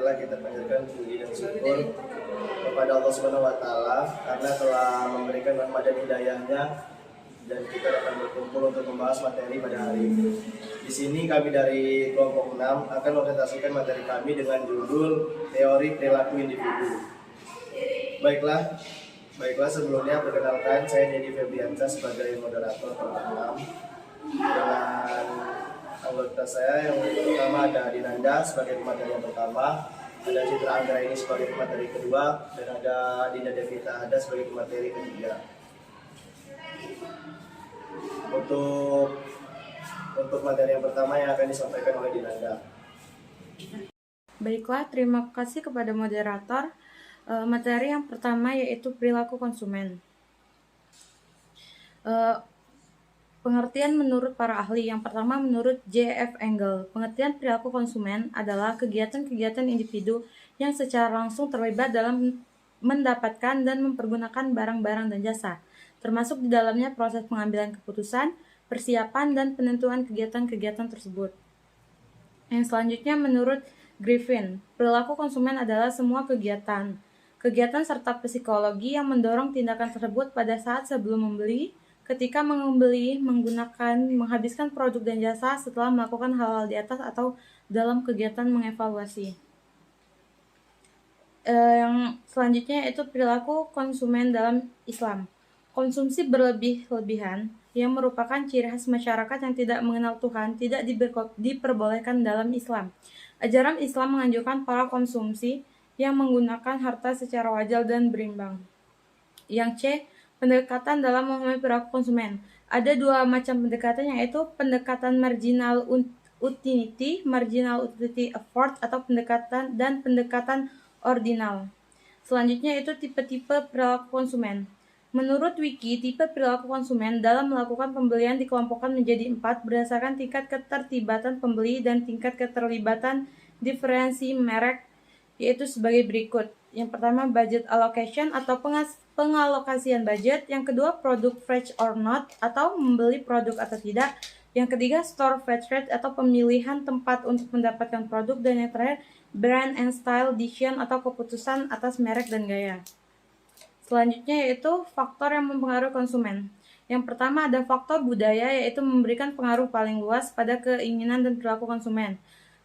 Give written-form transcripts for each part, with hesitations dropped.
marilah kita panjatkan puji dan syukur kepada Allah Subhanahu wa taala karena telah memberikan rahmat dan hidayahnya dan kita akan berkumpul untuk membahas materi pada hari ini. Di sini kami dari kelompok 6 akan mempresentasikan materi kami dengan judul Teori Perilaku Individu. Baiklah sebelumnya perkenalkan saya Dedi Febriansa sebagai moderator kelompok 6 dengan anggota saya yang pertama ada Dinanda sebagai pemateri yang pertama, ada Citra Anggraini sebagai pemateri kedua, dan ada Dinda Devita Hada sebagai pemateri ketiga. Untuk materi yang pertama yang akan disampaikan oleh Dinanda. Baiklah, terima kasih kepada moderator. Materi yang pertama yaitu perilaku konsumen. Pengertian menurut para ahli. Yang pertama menurut J.F. Engel, pengertian perilaku konsumen adalah kegiatan-kegiatan individu yang secara langsung terlibat dalam mendapatkan dan mempergunakan barang-barang dan jasa, termasuk di dalamnya proses pengambilan keputusan, persiapan, dan penentuan kegiatan-kegiatan tersebut. Yang selanjutnya menurut Griffin, perilaku konsumen adalah semua kegiatan serta psikologi yang mendorong tindakan tersebut pada saat sebelum membeli, ketika membeli, menggunakan, menghabiskan produk dan jasa setelah melakukan hal-hal di atas atau dalam kegiatan mengevaluasi. Yang selanjutnya yaitu perilaku konsumen dalam Islam. Konsumsi berlebih-lebihan yang merupakan ciri khas masyarakat yang tidak mengenal Tuhan tidak diperbolehkan dalam Islam. Ajaran Islam menganjurkan para konsumsi yang menggunakan harta secara wajar dan berimbang. Yang C, pendekatan dalam memahami perilaku konsumen. Ada dua macam pendekatan, yaitu pendekatan marginal utility effort atau pendekatan ordinal. Selanjutnya itu tipe-tipe perilaku konsumen. Menurut Wiki, tipe perilaku konsumen dalam melakukan pembelian dikelompokkan menjadi 4 berdasarkan tingkat keterlibatan pembeli dan tingkat keterlibatan diferensi merek, yaitu sebagai berikut. Yang pertama, budget allocation atau pengalokasian budget. Yang kedua, product fresh or not atau membeli produk atau tidak. Yang ketiga, store favorite atau pemilihan tempat untuk mendapatkan produk. Dan yang terakhir, brand and style decision atau keputusan atas merek dan gaya. Selanjutnya yaitu faktor yang mempengaruhi konsumen. Yang pertama ada faktor budaya, yaitu memberikan pengaruh paling luas pada keinginan dan perilaku konsumen.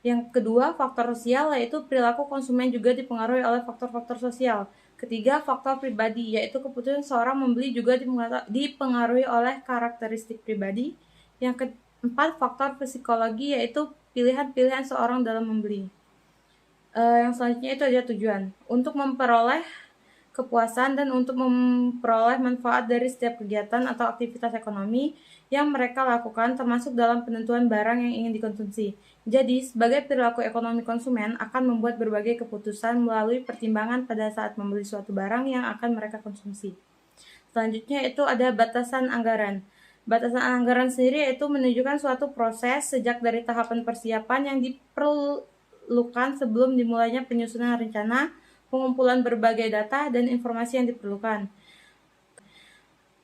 Yang kedua, faktor sosial, yaitu perilaku konsumen juga dipengaruhi oleh faktor-faktor sosial. Ketiga, faktor pribadi, yaitu keputusan seorang membeli juga dipengaruhi oleh karakteristik pribadi. Yang keempat, faktor psikologi, yaitu pilihan-pilihan seorang dalam membeli. Yang selanjutnya itu ada tujuan. Untuk memperoleh kepuasan dan untuk memperoleh manfaat dari setiap kegiatan atau aktivitas ekonomi yang mereka lakukan, termasuk dalam penentuan barang yang ingin dikonsumsi. Jadi, sebagai perilaku ekonomi konsumen akan membuat berbagai keputusan melalui pertimbangan pada saat membeli suatu barang yang akan mereka konsumsi. Selanjutnya itu ada batasan anggaran. Batasan anggaran sendiri yaitu menunjukkan suatu proses sejak dari tahapan persiapan yang diperlukan sebelum dimulainya penyusunan rencana, pengumpulan berbagai data dan informasi yang diperlukan.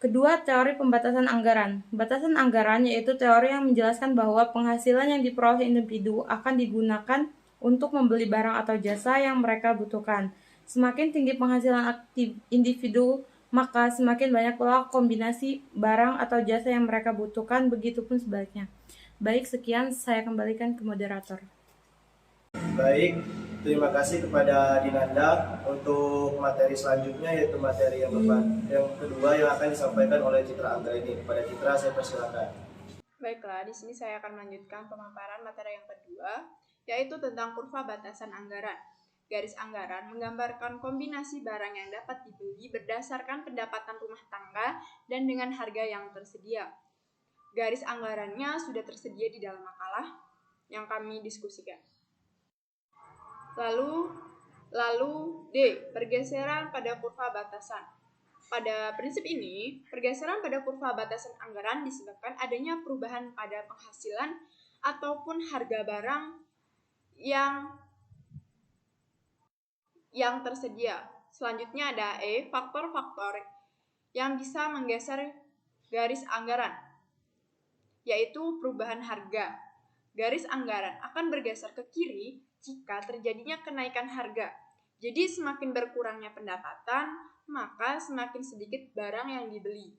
Kedua, teori pembatasan anggaran. Batasan anggaran yaitu teori yang menjelaskan bahwa penghasilan yang diperoleh individu akan digunakan untuk membeli barang atau jasa yang mereka butuhkan. Semakin tinggi penghasilan aktif individu, maka semakin banyak pula kombinasi barang atau jasa yang mereka butuhkan, begitupun sebaliknya. Baik, sekian saya kembalikan ke moderator. Baik, terima kasih kepada Dinanda. Untuk materi selanjutnya yaitu materi yang kedua yang akan disampaikan oleh Citra Anggraini. Kepada Citra saya persilakan. Baiklah, di sini saya akan melanjutkan pemaparan materi yang kedua, yaitu tentang kurva batasan anggaran. Garis anggaran menggambarkan kombinasi barang yang dapat dibeli berdasarkan pendapatan rumah tangga dan dengan harga yang tersedia. Garis anggarannya sudah tersedia di dalam makalah yang kami diskusikan. Lalu D, pergeseran pada kurva batasan. Pada prinsip ini, pergeseran pada kurva batasan anggaran disebabkan adanya perubahan pada penghasilan ataupun harga barang yang tersedia. Selanjutnya ada E, faktor-faktor yang bisa menggeser garis anggaran, yaitu perubahan harga. Garis anggaran akan bergeser ke kiri jika terjadinya kenaikan harga. Jadi semakin berkurangnya pendapatan, maka semakin sedikit barang yang dibeli.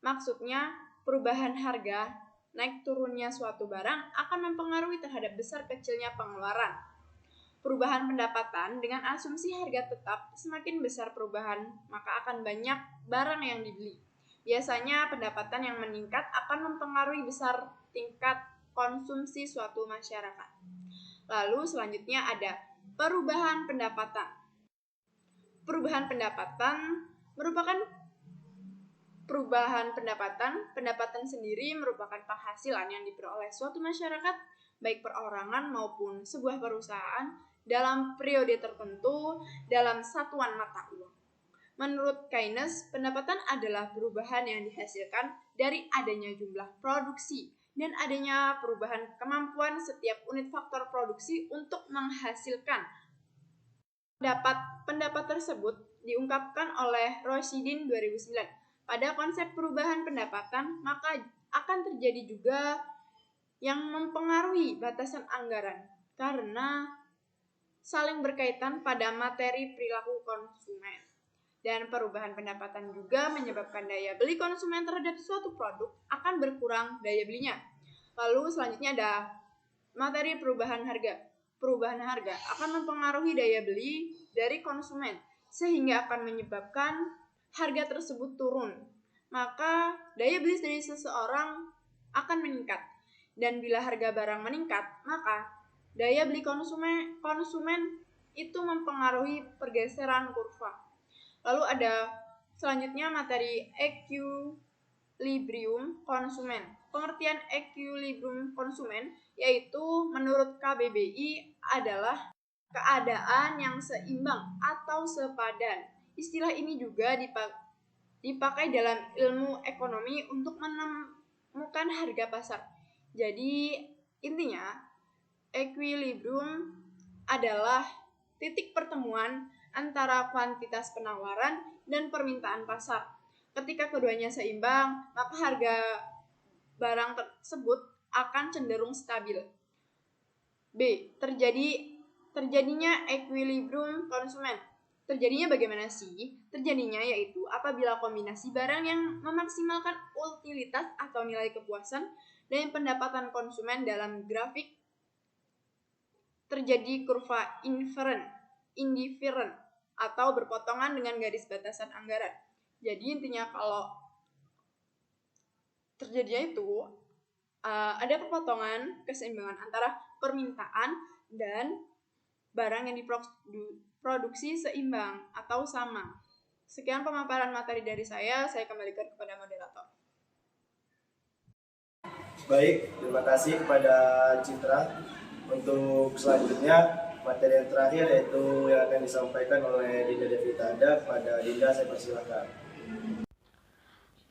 Maksudnya, perubahan harga, naik turunnya suatu barang akan mempengaruhi terhadap besar kecilnya pengeluaran. Perubahan pendapatan dengan asumsi harga tetap, semakin besar perubahan, maka akan banyak barang yang dibeli. Biasanya pendapatan yang meningkat akan mempengaruhi besar tingkat konsumsi suatu masyarakat. Lalu selanjutnya ada perubahan pendapatan. Perubahan pendapatan merupakan pendapatan sendiri merupakan penghasilan yang diperoleh suatu masyarakat, baik perorangan maupun sebuah perusahaan, dalam periode tertentu dalam satuan mata uang. Menurut Keynes, pendapatan adalah perubahan yang dihasilkan dari adanya jumlah produksi dan adanya perubahan kemampuan setiap unit faktor produksi untuk menghasilkan. Pendapat tersebut diungkapkan oleh Roshidin 2009. Pada konsep perubahan pendapatan, maka akan terjadi juga yang mempengaruhi batasan anggaran karena saling berkaitan pada materi perilaku konsumen. Dan perubahan pendapatan juga menyebabkan daya beli konsumen terhadap suatu produk akan berkurang daya belinya. Lalu selanjutnya ada materi perubahan harga. Perubahan harga akan mempengaruhi daya beli dari konsumen sehingga akan menyebabkan harga tersebut turun. Maka daya beli dari seseorang akan meningkat. Dan bila harga barang meningkat, maka daya beli konsumen itu mempengaruhi pergeseran kurva. Lalu ada selanjutnya materi equilibrium konsumen. Pengertian equilibrium konsumen yaitu menurut KBBI adalah keadaan yang seimbang atau sepadan. Istilah ini juga dipakai dalam ilmu ekonomi untuk menemukan harga pasar. Jadi intinya equilibrium adalah titik pertemuan antara kuantitas penawaran dan permintaan pasar. Ketika keduanya seimbang, maka harga barang tersebut akan cenderung stabil. B. Terjadinya equilibrium konsumen. Terjadinya bagaimana sih? Terjadinya yaitu apabila kombinasi barang yang memaksimalkan utilitas atau nilai kepuasan dan pendapatan konsumen dalam grafik terjadi kurva indifferent atau berpotongan dengan garis batasan anggaran. Jadi intinya kalau terjadinya itu ada perpotongan keseimbangan antara permintaan dan barang yang diproduksi seimbang atau sama. Sekian pemaparan materi dari saya kembalikan kepada moderator. Baik, terima kasih kepada Citra. Untuk selanjutnya materi yang terakhir yaitu yang akan disampaikan oleh Dinda Devita Ada. Kepada Dinda saya persilakan.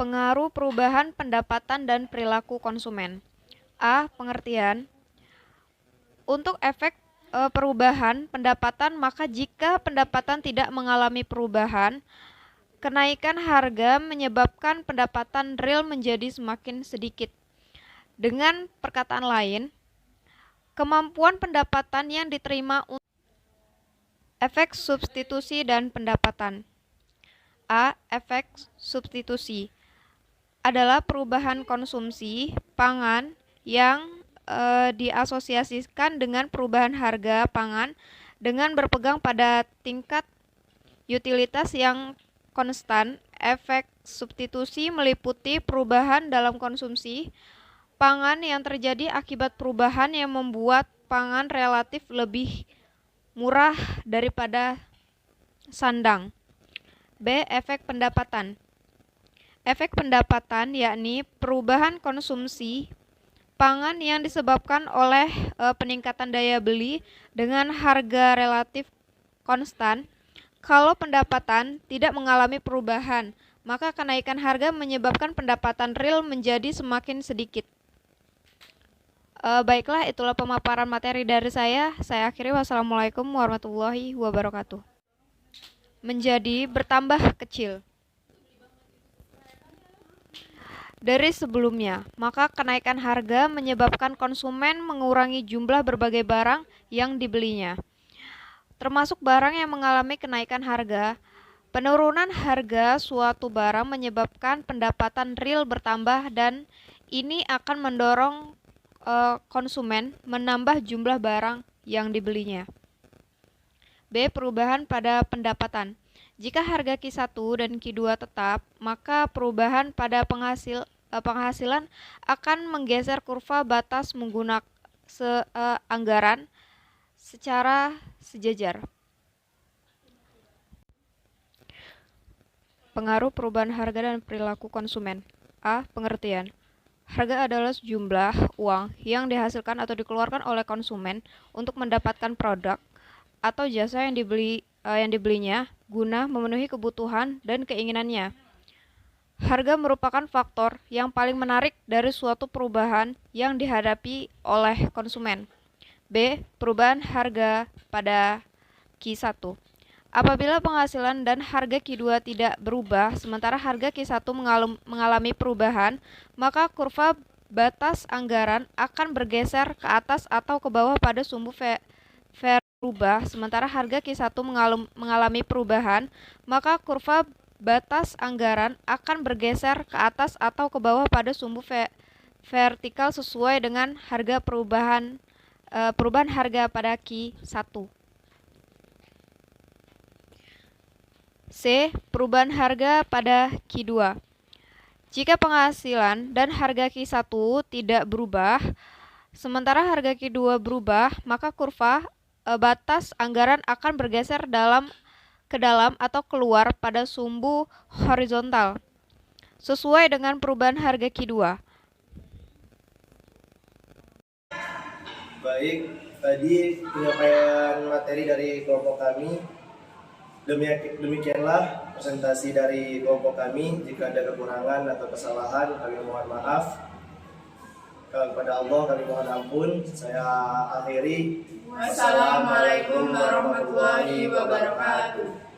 Pengaruh perubahan pendapatan dan perilaku konsumen. A. Pengertian. Untuk efek perubahan pendapatan, maka jika pendapatan tidak mengalami perubahan, kenaikan harga menyebabkan pendapatan real menjadi semakin sedikit. Dengan perkataan lain, kemampuan pendapatan yang diterima untuk efek substitusi dan pendapatan. A. Efek substitusi adalah perubahan konsumsi pangan yang diasosiasikan dengan perubahan harga pangan dengan berpegang pada tingkat utilitas yang konstan. Efek substitusi meliputi perubahan dalam konsumsi pangan yang terjadi akibat perubahan yang membuat pangan relatif lebih murah daripada sandang. B. Efek pendapatan. Efek pendapatan yakni perubahan konsumsi pangan yang disebabkan oleh peningkatan daya beli dengan harga relatif konstan. Kalau pendapatan tidak mengalami perubahan, maka kenaikan harga menyebabkan pendapatan real menjadi semakin sedikit. Baiklah, itulah pemaparan materi dari saya. Saya akhiri. Wassalamualaikum warahmatullahi wabarakatuh. Menjadi bertambah kecil. dari sebelumnya, maka kenaikan harga menyebabkan konsumen mengurangi jumlah berbagai barang yang dibelinya, termasuk barang yang mengalami kenaikan harga. Penurunan harga suatu barang menyebabkan pendapatan real bertambah dan ini akan mendorong konsumen menambah jumlah barang yang dibelinya. B. Perubahan pada pendapatan. Jika harga Q1 dan Q2 tetap, maka perubahan pada penghasilan akan menggeser kurva batas menggunakan anggaran secara sejajar. Pengaruh perubahan harga dan perilaku konsumen. A. Pengertian. Harga adalah sejumlah uang yang dihasilkan atau dikeluarkan oleh konsumen untuk mendapatkan produk atau jasa yang dibelinya guna memenuhi kebutuhan dan keinginannya. Harga merupakan faktor yang paling menarik dari suatu perubahan yang dihadapi oleh konsumen. B. Perubahan harga pada Q1. Apabila penghasilan dan harga Q2 tidak berubah, sementara harga Q1 mengalami perubahan, maka kurva batas anggaran akan bergeser ke atas atau ke bawah pada sumbu berubah. Sementara harga Q1 mengalami perubahan, maka kurva batas anggaran akan bergeser ke atas atau ke bawah pada sumbu vertikal sesuai dengan harga perubahan harga pada Q1. C. Perubahan harga pada Q2. Jika penghasilan dan harga Q1 tidak berubah, sementara harga Q2 berubah, maka kurva batas anggaran akan bergeser ke dalam atau keluar pada sumbu horizontal, sesuai dengan perubahan harga Q2. Baik, tadi penyampaian materi dari kelompok kami. Demikianlah presentasi dari kelompok kami. Jika ada kekurangan atau kesalahan, kami mohon maaf. Kepada Allah kami mohon ampun. Saya akhiri. Wassalamualaikum warahmatullahi wabarakatuh.